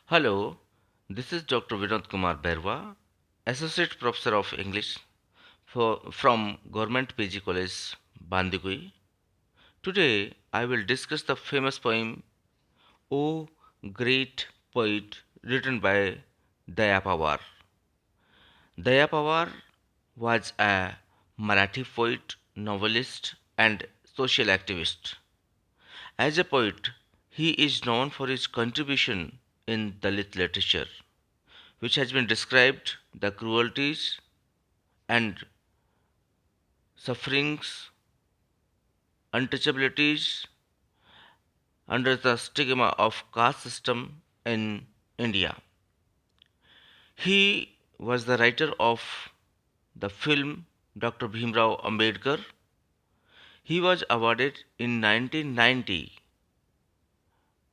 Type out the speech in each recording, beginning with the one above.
Hello, this is Dr. Vinod Kumar Berwa, Associate Professor of English from Government PG College, Bandigui. Today, I will discuss the famous poem O Great Poet written by Daya Pawar. Daya Pawar was a Marathi poet, novelist, and social activist. As a poet, he is known for his contribution in Dalit literature, which has been described the cruelties and sufferings, untouchabilities under the stigma of caste system in India. He was the writer of the film Dr. Bhimrao Ambedkar. He was awarded in 1990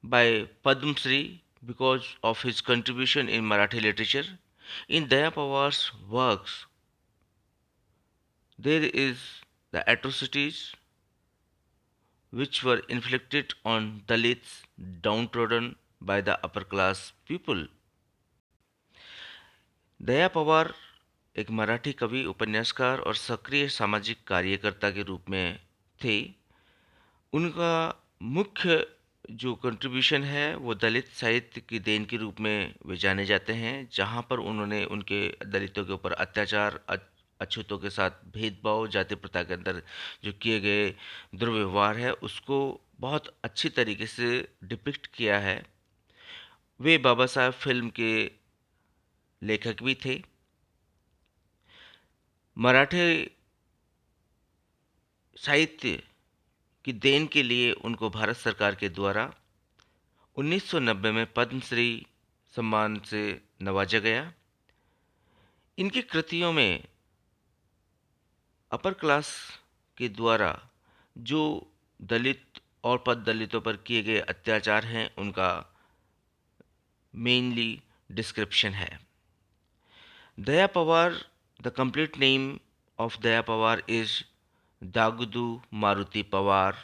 by Padma Shri because of his contribution in Marathi literature. In Daya Pawar's works, there is the atrocities which were inflicted on Dalits downtrodden by the upper class people. Daya Pawar एक मराठी कवि उपन्यासकार और सक्रिय सामाजिक कार्यकर्ता के रूप में थे। उनका मुख्य जो कंट्रीब्यूशन है वो दलित साहित्य की देन के रूप में वे जाने जाते हैं, जहाँ पर उन्होंने उनके दलितों के ऊपर अत्याचार, अछूतों के साथ भेदभाव, जाति प्रथा के अंदर जो किए गए दुर्व्यवहार है उसको बहुत अच्छी तरीके से डिपिक्ट किया है। वे बाबा साहब फिल्म के लेखक भी थे। मराठी साहित्य की देन के लिए उनको भारत सरकार के द्वारा 1990 में पद्मश्री सम्मान से नवाजा गया। इनकी कृतियों में अपर क्लास के द्वारा जो दलित और पद दलितों पर किए गए अत्याचार हैं उनका मेनली डिस्क्रिप्शन है। Daya Pawar, the complete name of Daya Pawar is Dagdu Maruti Pawar.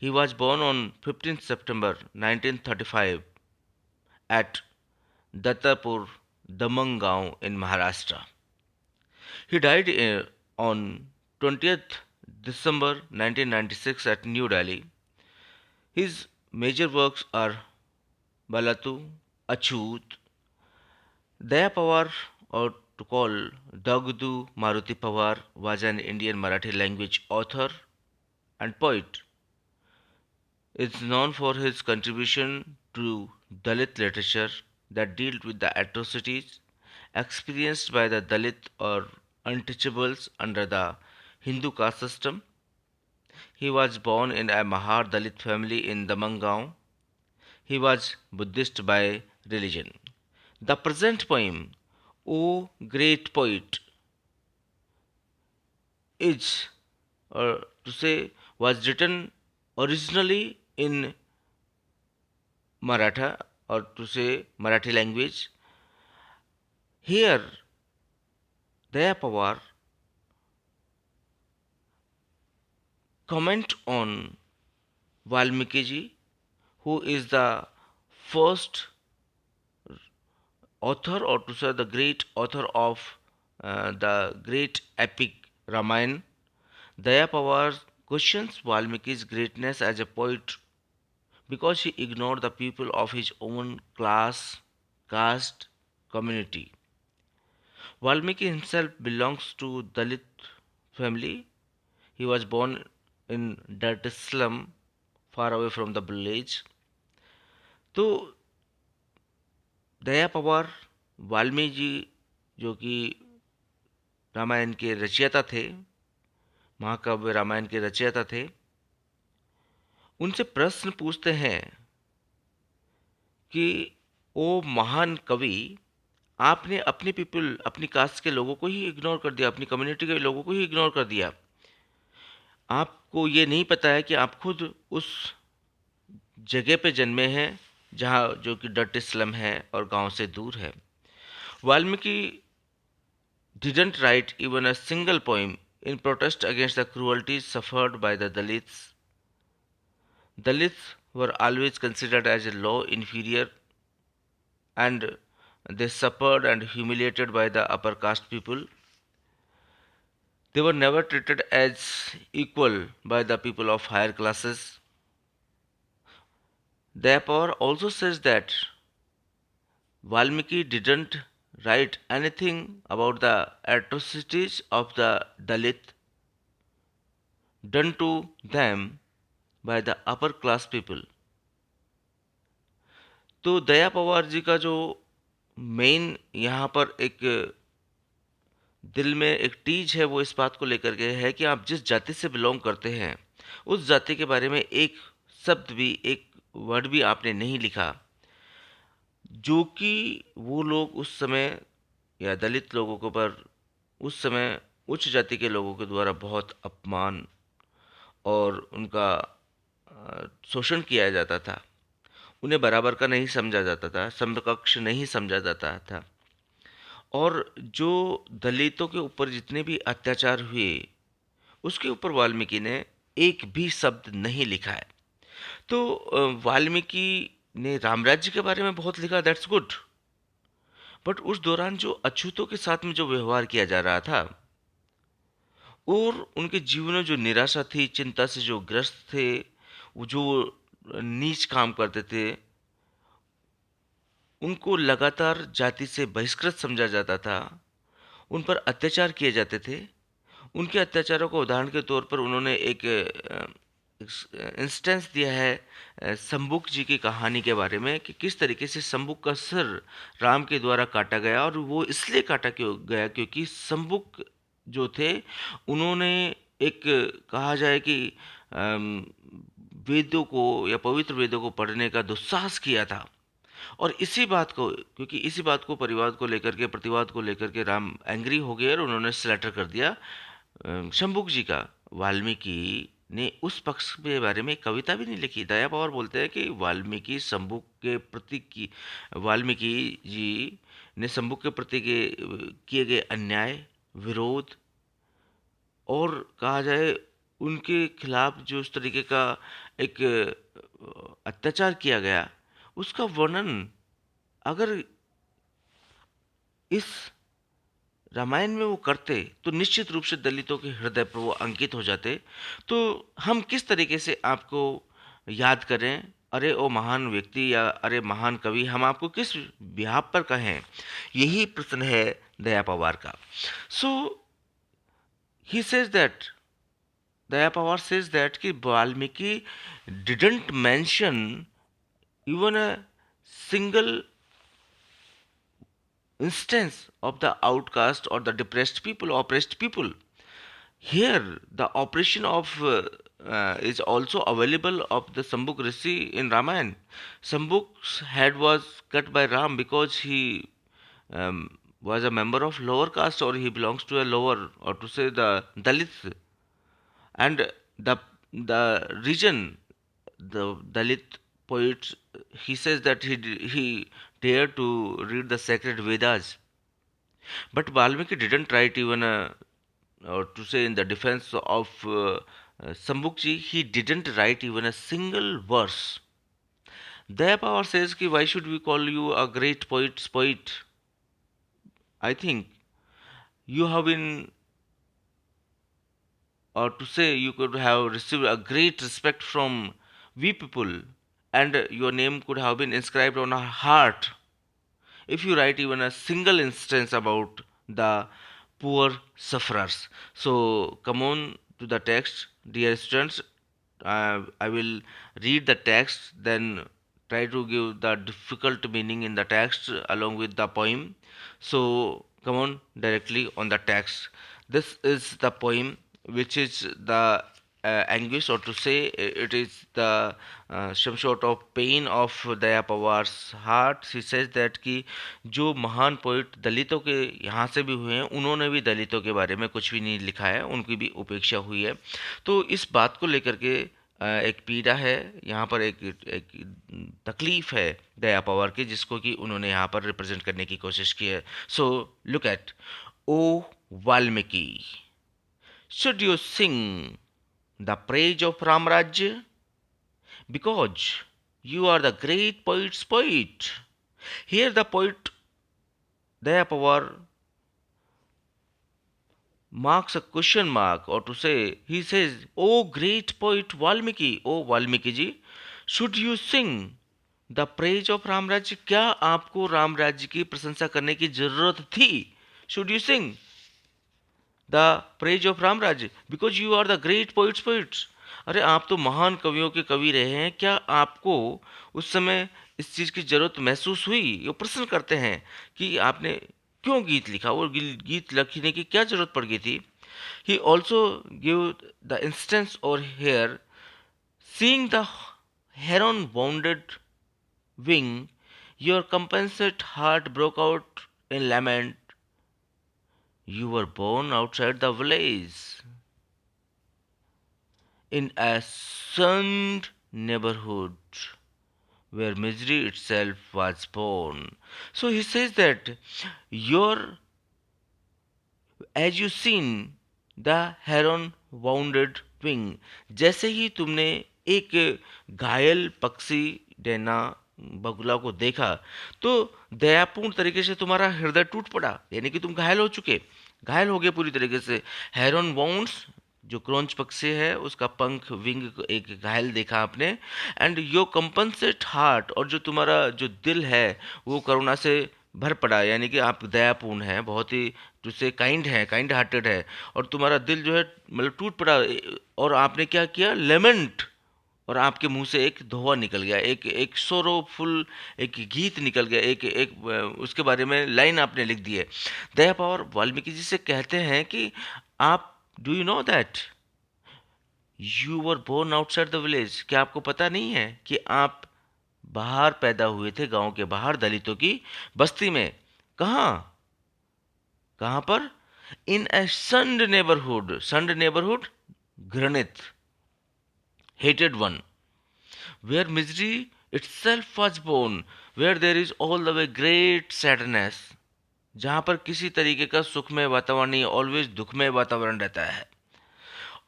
He was born on 15th September 1935 at Dattapur, Damangaon in Maharashtra. He died on 20th December 1996 at New Delhi. His major works are Balatu, Achut, Daya Pawar, or to call Dagudu Maruti Pawar, was an Indian Marathi language author and poet. Is known for his contribution to Dalit literature that dealt with the atrocities experienced by the Dalit or untouchables under the Hindu caste system. He was born in a Mahar Dalit family in Damangaon. He was Buddhist by religion. The present poem, O Great Poet, is, or to say, was written originally in Maratha, or to say Marathi language. Here, Daya Pawar comment on Valmiki ji, who is the first author, or to say the great author of the great epic Ramayana. Daya Pawar questions Valmiki's greatness as a poet because he ignored the people of his own class, caste, community. Valmiki himself belongs to Dalit family. He was born in dirty slum far away from the village. तो दया पवार वाल्मीकि जी जो कि रामायण के रचयिता थे, महाकाव्य रामायण के रचयिता थे, उनसे प्रश्न पूछते हैं कि ओ महान कवि, आपने अपने पीपल, अपनी कास्ट के लोगों को ही इग्नोर कर दिया, अपनी कम्युनिटी के लोगों को ही इग्नोर कर दिया। आपको ये नहीं पता है कि आप खुद उस जगह पे जन्मे हैं जहाँ जो कि डर्टी स्लम है और गांव से दूर है। Valmiki didn't write even a single poem in protest against the cruelties suffered by the Dalits. Dalits were always considered as a low, inferior, and they suffered and humiliated by the upper caste people. They were never treated as equal by the people of higher classes. Dayapower also says that Valmiki didn't write anything about the atrocities of the Dalit done to them by the upper class people. तो दया पवार जी का जो main यहाँ पर एक दिल में एक tease है वो इस बात को लेकर के है कि आप जिस जाति से बिलोंग करते हैं उस जाति के बारे में एक शब्द भी, एक वर्ड भी आपने नहीं लिखा, जो कि वो लोग उस समय या दलित लोगों के ऊपर उस समय उच्च जाति के लोगों के द्वारा बहुत अपमान और उनका शोषण किया जाता था। उन्हें बराबर का नहीं समझा जाता था, समकक्ष नहीं समझा जाता था। और जो दलितों के ऊपर जितने भी अत्याचार हुए उसके ऊपर वाल्मीकि ने एक भी शब्द नहीं लिखा है। तो वाल्मीकि ने राम राज्य के बारे में बहुत लिखा, दैट्स गुड, बट उस दौरान जो अछूतों के साथ में जो व्यवहार किया जा रहा था और उनके जीवन में जो निराशा थी, चिंता से जो ग्रस्त थे, वो जो नीच काम करते थे, उनको लगातार जाति से बहिष्कृत समझा जाता था, उन पर अत्याचार किए जाते थे। उनके अत्याचारों को उदाहरण के तौर पर उन्होंने एक इंस्टेंस दिया है शंबुक जी की कहानी के बारे में कि किस तरीके से शंबुक का सिर राम के द्वारा काटा गया, और वो इसलिए काटा क्यों गया क्योंकि शंबुक जो थे उन्होंने एक कहा जाए कि अम, वेदों को या पवित्र वेदों को पढ़ने का दुस्साहस किया था। और इसी बात को, क्योंकि इसी बात को परिवाद को लेकर के, प्रतिवाद को लेकर के राम एंग्री हो गए और उन्होंने स्लेटर कर दिया शंबुक जी का। वाल्मीकि ने उस पक्ष के बारे में कविता भी नहीं लिखी। दया पवार बोलते हैं कि वाल्मीकि शंबुक के प्रति की, वाल्मीकि जी ने शंबुक के प्रति के किए गए अन्याय, विरोध और कहा जाए उनके खिलाफ जो उस तरीके का एक अत्याचार किया गया उसका वर्णन अगर इस रामायण में वो करते तो निश्चित रूप से दलितों के हृदय पर वो अंकित हो जाते। तो हम किस तरीके से आपको याद करें, अरे ओ महान व्यक्ति या अरे महान कवि, हम आपको किस बिहाफ पर कहें, यही प्रश्न है दया पवार का। So he says that, Daya Pawar says that कि Valmiki didn't mention even a single instance of the outcast or the depressed people, oppressed people. Here, the operation of is also available of the Sambuk Rishi in Ramayana. Sambuk's head was cut by Ram because he was a member of lower caste, or he belongs to a lower, or to say the Dalits, and the region, the Dalit poet, he says that he dared to read the sacred Vedas, but Valmiki didn't write even a, or to say in the defense of Sambukji, he didn't write even a single verse. Dayapower says ki why should we call you a great poet's poet? I think you have been, or to say you could have received a great respect from we people, and your name could have been inscribed on our heart if you write even a single instance about the poor sufferers. So come on to the text, dear students. I will read the text, then try to give the difficult meaning in the text along with the poem. So come on directly on the text. This is the poem, which is the anguish, or to say it is the some sort of pain of Daya Pawar's heart. He says that कि जो महान poet दलितों के यहाँ से भी हुए हैं उन्होंने भी दलितों के बारे में कुछ भी नहीं लिखा है, उनकी भी उपेक्षा हुई है। तो इस बात को लेकर के एक पीड़ा है यहाँ पर, एक तकलीफ है दया पवार की, जिसको कि उन्होंने यहाँ पर रिप्रेजेंट करने की कोशिश की है। So look at, o Valmiki, should you sing the praise of Ramrajya? Because you are the great poet's poet. Here the poet Daya Pawar marks a question mark, or to say, he says, "Oh great poet Valmiki, oh Valmiki ji, should you sing the praise of Ram राज्य, क्या आपको राम राज्य की प्रशंसा करने की जरूरत थी? Should you sing the praise of Ram Rajya because you are the great poets. अरे आप तो महान कवियों के कवि रहे हैं, क्या आपको उस समय इस चीज़ की जरूरत महसूस हुई? वो प्रश्न करते हैं कि आपने क्यों गीत लिखा, वो गीत लिखने की क्या जरूरत पड़ गई थी? He also give the instance और here seeing the heron wounded wing, your compassionate heart broke out in lament. You were born outside the village, in a shunned neighborhood where misery itself was born. So he says that your, as you seen the heron wounded wing, जैसे ही तुमने एक घायल पक्षी डैना बगुला को देखा तो दयापूर्ण तरीके से तुम्हारा हृदय टूट पड़ा, यानी कि तुम घायल हो चुके, घायल हो गए पूरी तरीके से। हेरोन वाउंड्स, जो क्रोंच पक्षी है उसका पंख विंग एक घायल देखा आपने, एंड योर कंपनसेट हार्ट, और जो तुम्हारा जो दिल है वो करुणा से भर पड़ा, यानी कि आप दयापूर्ण हैं, बहुत ही तुझसे काइंड है, काइंड हार्टेड है, और तुम्हारा दिल जो है मतलब टूट पड़ा। और आपने क्या किया? लेमेंट, और आपके मुंह से एक दोहा निकल गया, एक सोरोफुल एक गीत निकल गया, एक एक उसके बारे में लाइन आपने लिख दी है। दया पावर वाल्मीकि जी से कहते हैं कि आप, do you know that you were born outside the village, क्या आपको पता नहीं है कि आप बाहर पैदा हुए थे, गांव के बाहर, दलितों की बस्ती में। कहाँ? कहाँ पर? इन ए सन्ड नेबरहुड, सन्ड नेबरहुड घृणित, hated one, where misery itself was born, where there is all the way great sadness, जहाँ पर किसी तरीके का सुखमय वातावरण नहीं, ऑलवेज दुखमय वातावरण रहता है।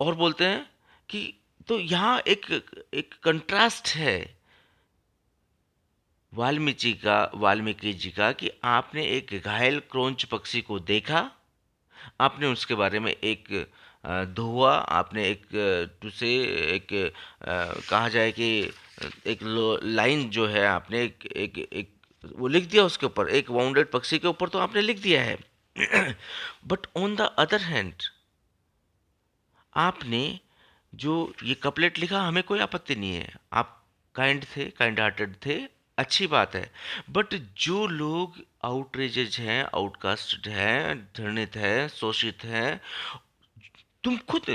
और बोलते हैं कि तो यहाँ एक एक कंट्रास्ट है वाल्मीकि जी का कि आपने एक घायल क्रोंच पक्षी को देखा, आपने उसके बारे में एक दोहा, आपने एक टू से एक कहा जाए कि एक लाइन जो है आपने एक वो लिख दिया उसके ऊपर, एक वाउंडेड पक्षी के ऊपर तो आपने लिख दिया है। But on the other hand आपने जो ये कपलेट लिखा, हमें कोई आपत्ति नहीं है, आप काइंड थे, काइंड हार्टेड थे, अच्छी बात है। बट जो लोग आउटरेजेज हैं, आउटकास्ट हैं, घृणित हैं, शोषित हैं, तुम खुद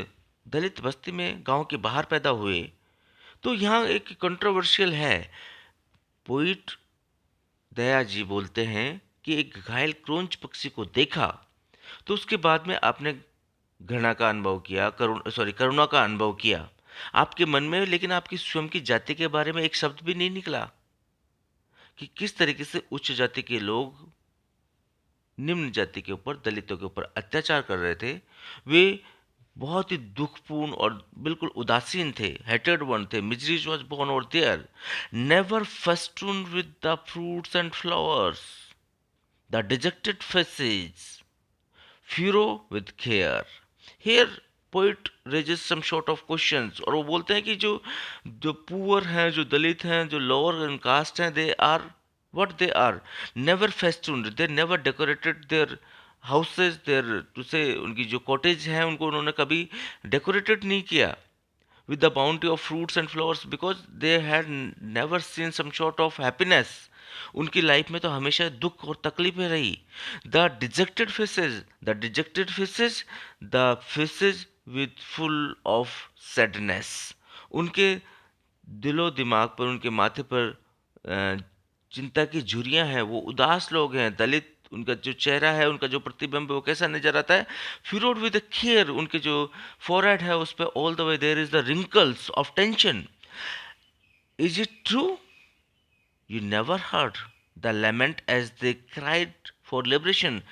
दलित बस्ती में गांव के बाहर पैदा हुए, तो यहाँ एक कंट्रोवर्शियल है। पोइट दया जी बोलते हैं कि एक घायल क्रोंच पक्षी को देखा तो उसके बाद में आपने घृणा का अनुभव किया, करुणा का अनुभव किया आपके मन में, लेकिन आपकी स्वयं की जाति के बारे में एक शब्द भी नहीं निकला कि किस तरीके से उच्च जाति के लोग निम्न जाति के ऊपर, दलितों के ऊपर अत्याचार कर रहे थे। वे बहुत ही दुखपूर्ण और बिल्कुल उदासीन थे, हेटेड वन थे, miseries was born over there, never festoon with the fruits and flowers, the dejected faces furrow with care. Here poet raises some sort of questions, और वो बोलते हैं कि जो जो पुअर हैं, जो दलित हैं, जो लोअर कास्ट हैं, they are what they are, never festooned, they never decorated their houses, their to say उनकी जो कॉटेज हैं उनको उन्होंने कभी डेकोरेटेड नहीं किया with the bounty of fruits and flowers, because they had never seen some sort of happiness, उनकी life में तो हमेशा दुख और तकलीफें रही। The dejected faces, the dejected faces, the faces with full of sadness, उनके दिलो दिमाग पर, उनके माथे पर चिंता की झुर्रियां हैं, वो उदास लोग हैं। दलित, उनका जो चेहरा है, उनका जो प्रतिबिंब है, वो कैसा नजर आता है? फ्यूरोड विद केयर, उनके जो फोरहेड है उस पर all the way there is the wrinkles of tension. Is it true? You never heard the lament as they cried for liberation?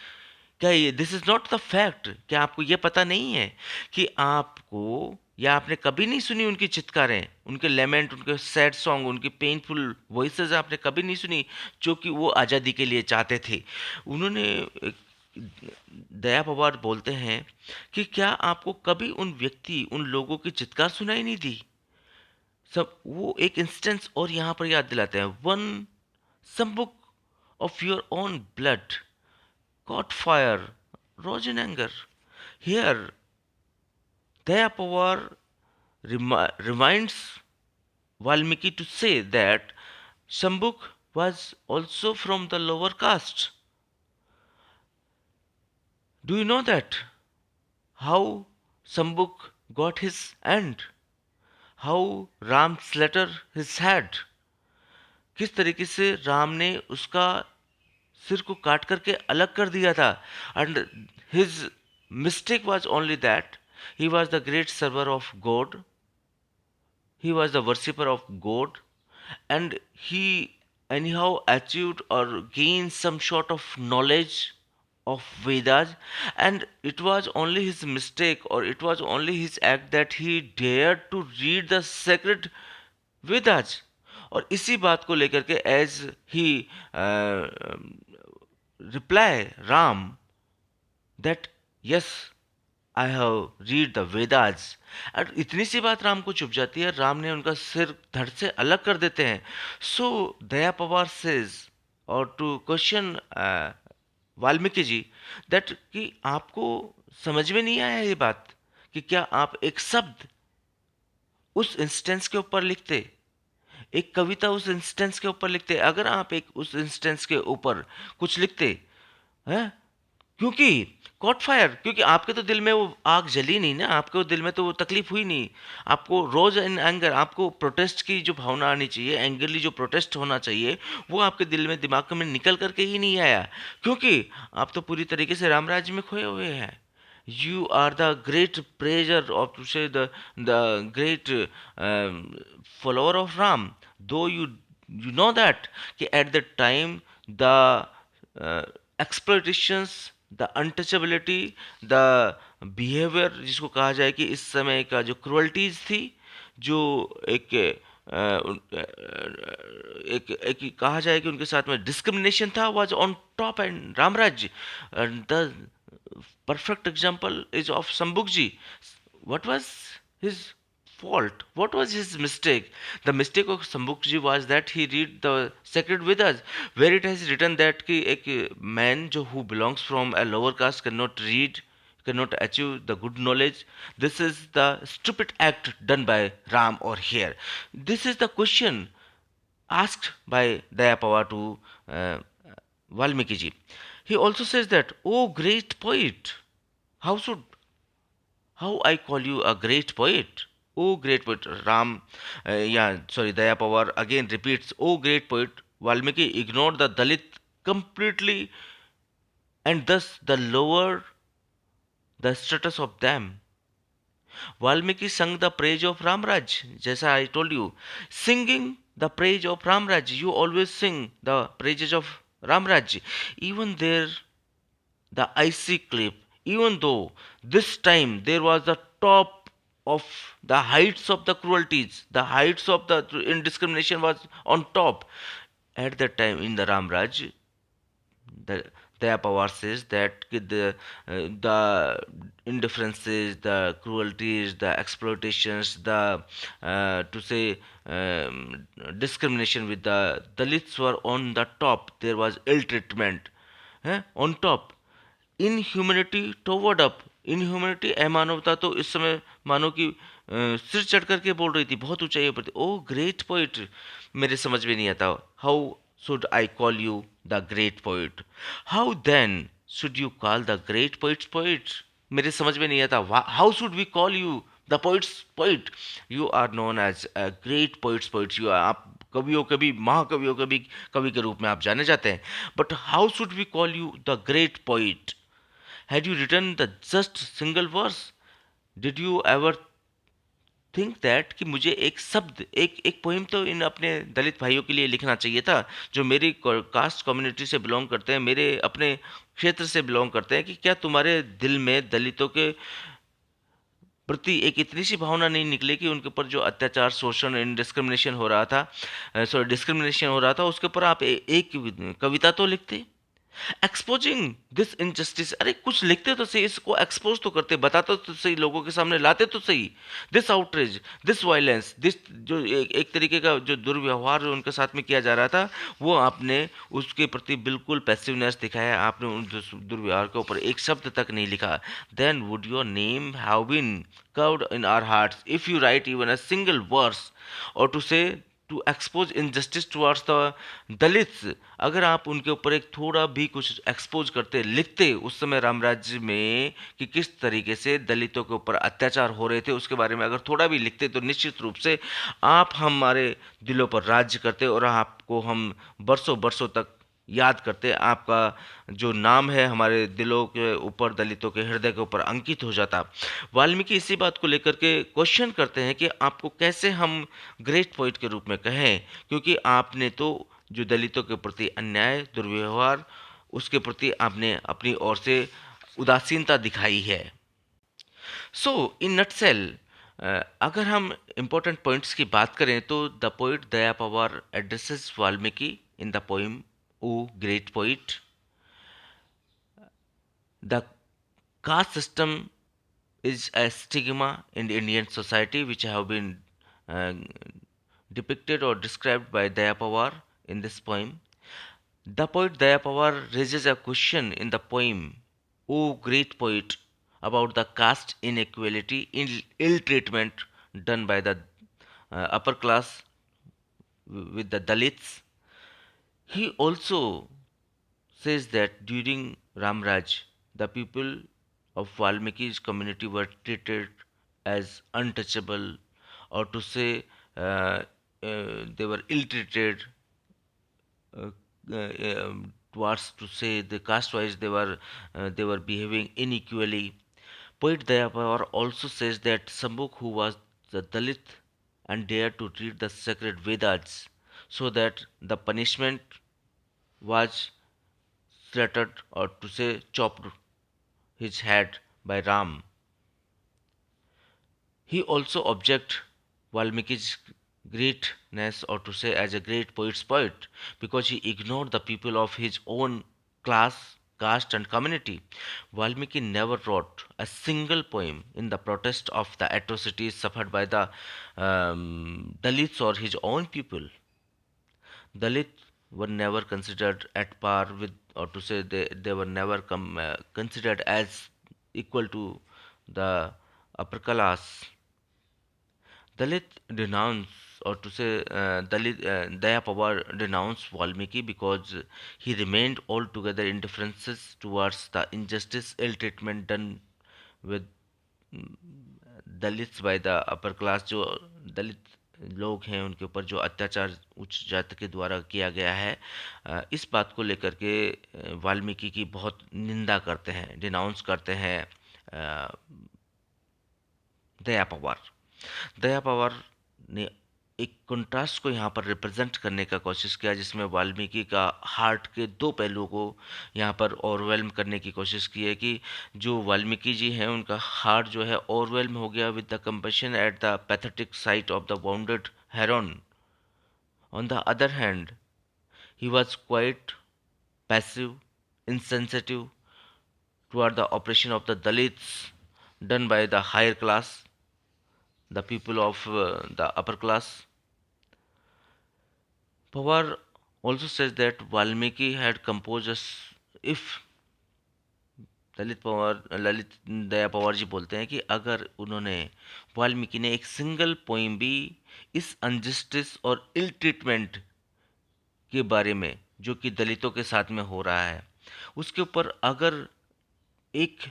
क्या ये this is not the fact? क्या आपको ये पता नहीं है कि आपको या आपने कभी नहीं सुनी उनकी चित्कारें, उनके लेमेंट, उनके सैड सॉन्ग, उनकी पेनफुल वॉइसेस आपने कभी नहीं सुनी, जो कि वो आज़ादी के लिए चाहते थे। उन्होंने दया पवार बोलते हैं कि क्या आपको कभी उन व्यक्ति, उन लोगों की चित्कार सुनाई नहीं दी? सब वो एक इंस्टेंस और यहाँ पर याद दिलाते हैं, one some book of your own blood caught fire, rose in anger. Here, Daya Pawar reminds Valmiki to say that Shambuk was also from the lower caste. Do you know that? How Shambuk got his end? How Ram slaughtered his head? किस तरीके से राम ने उसका सिर को काट करके अलग कर दिया था. And his mistake was only that he was the great server of God, he was the worshipper of god, and he anyhow achieved or gained some sort of knowledge of vedas, and it was only his mistake or it was only his act that he dared to read the sacred vedas. और इसी बात को लेकर के as ही reply Ram that yes, I have read the Vedas. और इतनी सी बात राम को चुप जाती है, राम ने उनका सिर धड़ से अलग कर देते हैं. सो दया पवार सेज और to question Valmiki ji that कि आपको समझ में नहीं आया ये बात कि क्या आप एक शब्द उस इंस्टेंस के ऊपर लिखते, एक कविता उस इंस्टेंस के ऊपर लिखते, अगर आप एक उस इंस्टेंस के ऊपर कुछ लिखते हैं, क्योंकि कॉट फायर, क्योंकि आपके तो दिल में वो आग जली नहीं ना, आपके दिल में तो वो तकलीफ हुई नहीं. आपको रोज इन एंगर, आपको प्रोटेस्ट की जो भावना आनी चाहिए, एंगरली जो प्रोटेस्ट होना चाहिए, वो आपके दिल में, दिमाग में निकल करके ही नहीं आया, क्योंकि आप तो पूरी तरीके से राम राज्य में खोए हुए हैं. You are the great praiser of to say the great follower of Ram. Though you know that कि at that time the exploitations, the untouchability, the behavior जिसको कहा जाए कि इस समय का जो क्रुअल्टीज थी, जो एक एक कहा जाए कि उनके साथ में डिस्क्रिमिनेशन था, was on top. And Ramraj, the perfect example is of Sambukji. What was his fault? What was his mistake? The mistake of Sambukji was that he read the sacred Vedas, where it has written that कि एक man जो who belongs from a lower caste cannot read, cannot achieve the good knowledge. This is the stupid act done by Ram or here. This is the question asked by Daya Pawar to uh, Valmiki ji. He also says that, "Oh great poet, how should how I call you a great poet? Oh great poet." Ram, Daya Pawar again repeats, "Oh great poet." Valmiki ignored the Dalit completely and thus the lower the status of them. Valmiki sung the praise of Ramraj, जैसा I told you. Singing the praise of Ramraj, you always sing the praises of Ramraj. Even there, the icy cliff, even though this time there was the top of the heights of the cruelties, the heights of the indiscrimination was on top. At that time in the Ramraj, the Daya Pawar says that the indifferences, the cruelties, the exploitations, the to say discrimination with the Dalits were on the top. There was ill treatment on top. Inhumanity toward up, inhumanity अमानवता तो इस समय मानो कि सिर चढ़ करके बोल रही थी, बहुत ऊंचाई पर थी. ओ ग्रेट पोइट, मेरे समझ में नहीं आता, how should I call you the great poet? How then should you call the great poets poet? मेरे समझ में नहीं आता, how should we call you the poets poet? You are known as great poets poets, you आप कवियों कवि, महाकवियों कवि, कवि के रूप में आप जाने जाते हैं. But how should we call you the great poet? Had you written the just single verse? Did you ever think that कि मुझे एक शब्द, एक एक पोइम तो इन अपने दलित भाइयों के लिए लिखना चाहिए था, जो मेरी कास्ट कम्युनिटी से बिलोंग करते हैं, मेरे अपने क्षेत्र से बिलोंग करते हैं, कि क्या तुम्हारे दिल में दलितों के प्रति एक इतनी सी भावना नहीं निकले कि उनके ऊपर जो अत्याचार, शोषण एंड डिस्क्रिमिनेशन हो रहा था, डिस्क्रिमिनेशन हो रहा था, उसके ऊपर आप एक कविता तो लिखते। एक्सपोजिंग दिस इनजस्टिस, अरे कुछ लिखते तो सही, इसको एक्सपोज तो करते, बताते तो सही, लोगों के सामने लाते तो सही। This outreach, this violence, this जो एक तरीके का जो दुर्व्यवहार जो उनके साथ में किया जा रहा था, वो आपने उसके प्रति बिल्कुल पैसिवनेस दिखाया, आपने उन दुर्व्यवहार के ऊपर एक शब्द तक नहीं लिखा। Then would your name have been carved in our hearts if you write even a single verse, और to say to expose injustice towards the Dalits. अगर आप उनके ऊपर एक थोड़ा भी कुछ एक्सपोज करते, लिखते उस समय राम राज्य में कि किस तरीके से दलितों के ऊपर अत्याचार हो रहे थे, उसके बारे में अगर थोड़ा भी लिखते, तो निश्चित रूप से आप हमारे दिलों पर राज्य करते और आपको हम बरसों बरसों तक याद करते। आपका जो नाम है हमारे दिलों के ऊपर, दलितों के हृदय के ऊपर अंकित हो जाता। वाल्मीकि इसी बात को लेकर के क्वेश्चन करते हैं कि आपको कैसे हम ग्रेट पोइट के रूप में कहें, क्योंकि आपने तो जो दलितों के प्रति अन्याय, दुर्व्यवहार, उसके प्रति आपने अपनी ओर से उदासीनता दिखाई है। सो इन नटसेल, अगर हम इम्पोर्टेंट पॉइंट्स की बात करें तो the poet Daya Pawar addresses Valmiki in the poem O great poet. The caste system is a stigma in Indian society which have been uh, depicted or described by Dayapawar in this poem. The poet Dayapawar raises a question in the poem, O great poet, about the caste inequality, ill treatment done by the upper class with the Dalits. He also says that during Ramraj, the people of Valmiki's community were treated as untouchable, or to say they were ill-treated, uh, towards to say the caste-wise they were behaving unequally. Poet Dayapawar also says that Sambuk, who was the Dalit and dared to read the sacred Vedas, so that the punishment was slaughtered, or to say chopped his head by Ram. He also object Valmiki's greatness, or to say as a great poet's poet, because he ignored the people of his own class, caste and community. Valmiki never wrote a single poem in the protest of the atrocities suffered by the Dalits or his own people. Dalits were never considered at par with, or to say they were never considered as equal to the upper class. Dalit denounce, or to say Daya Pawar denounced Valmiki because he remained altogether indifferences towards the injustice, ill treatment done with Dalits by the upper class, जो दलित लोग हैं उनके ऊपर जो अत्याचार उच्च जाति के द्वारा किया गया है, इस बात को लेकर के वाल्मीकि की बहुत निंदा करते हैं, डिनाउंस करते हैं दया पवार। दया पवार ने एक कंट्रास्ट को यहाँ पर रिप्रेजेंट करने का कोशिश किया, जिसमें वाल्मीकि का हार्ट के दो पहलुओं को यहाँ पर ओवरवेल्म करने की कोशिश की है कि जो वाल्मीकि जी हैं उनका हार्ट जो है ओवरवेल्म हो गया with the compassion at the pathetic site of the bounded Heron. On the other hand he was quite passive, insensitive toward the oppression of the Dalits done by the higher class, the people of the upper class. Pawar also says that Valmiki had composed if Lalit Daya Pawar ji बोलते हैं कि अगर उन्होंने, वाल्मीकि ने एक single poem भी इस injustice और इल ट्रीटमेंट के बारे में जो कि दलितों के साथ में हो रहा है उसके ऊपर अगर एक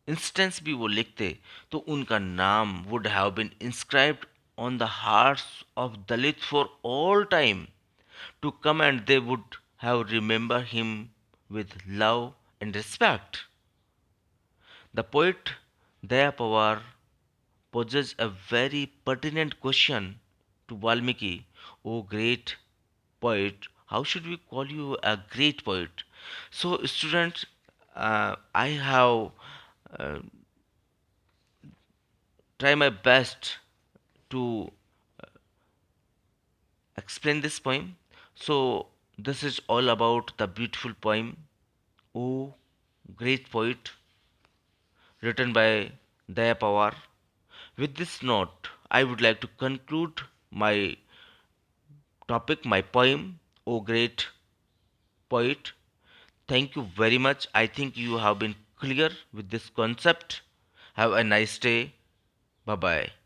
इंस्टेंस भी वो लिखते, तो उनका नाम would have been inscribed on the hearts of Dalit for all time to come, and they would have remembered him with love and respect. The poet Daya Pawar poses a very pertinent question to Valmiki. Oh, great poet, how should we call you a great poet? So, students, I have uh, try my best to explain this poem. So, this is all about the beautiful poem, O Great Poet, written by Daya Pawar. With this note, I would like to conclude my topic, my poem, O Great Poet. Thank you very much. I think you have been clear with this concept. Have a nice day. Bye bye.